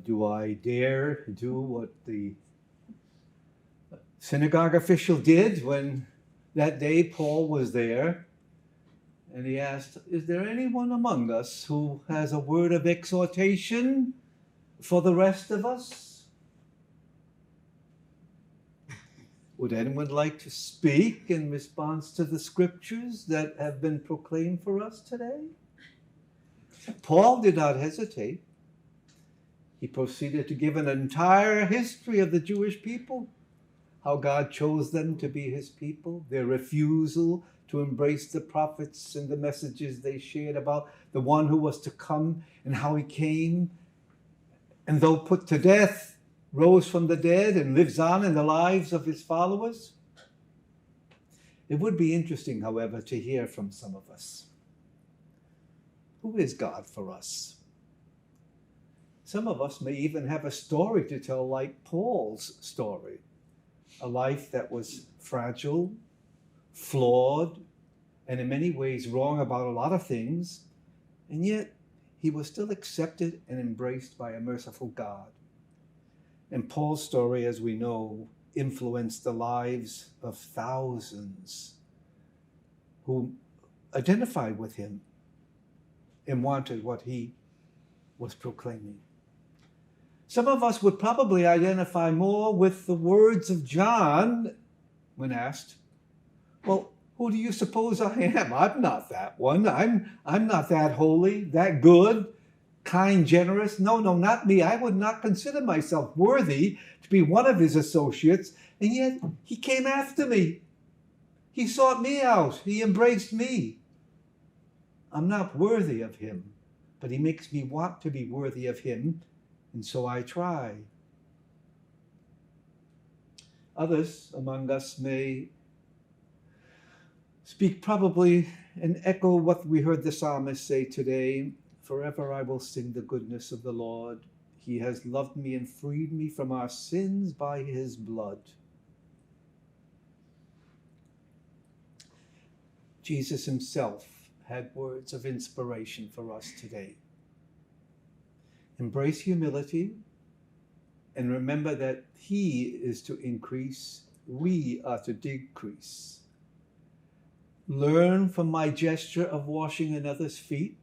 do I dare do what the synagogue official did when that day Paul was there? And he asked, is there anyone among us who has a word of exhortation for the rest of us? Would anyone like to speak in response to the scriptures that have been proclaimed for us today? Paul did not hesitate. He proceeded to give an entire history of the Jewish people, how God chose them to be his people, their refusal to embrace the prophets and the messages they shared about the one who was to come, and how he came, and though put to death, rose from the dead and lives on in the lives of his followers. It would be interesting, however, to hear from some of us. Who is God for us? Some of us may even have a story to tell like Paul's story, a life that was fragile, flawed, and in many ways wrong about a lot of things, and yet he was still accepted and embraced by a merciful God. And Paul's story, as we know, influenced the lives of thousands who identified with him and wanted what he was proclaiming. Some of us would probably identify more with the words of John when asked, well, who do you suppose I am? I'm not that one. I'm not that holy, that good, kind, generous. No, not me. I would not consider myself worthy to be one of his associates, and yet he came after me. He sought me out. He embraced me. I'm not worthy of him, but he makes me want to be worthy of him, and so I try. Others among us may speak probably and echo what we heard the psalmist say today. Forever I will sing the goodness of the Lord. He has loved me and freed me from our sins by his blood. Jesus himself had words of inspiration for us today. Embrace humility and remember that he is to increase, we are to decrease. Learn from my gesture of washing another's feet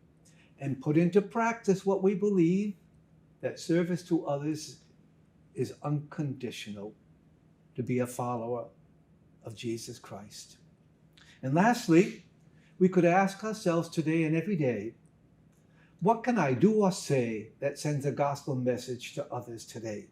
and put into practice what we believe, that service to others is unconditional, to be a follower of Jesus Christ. And lastly, we could ask ourselves today and every day, what can I do or say that sends a gospel message to others today?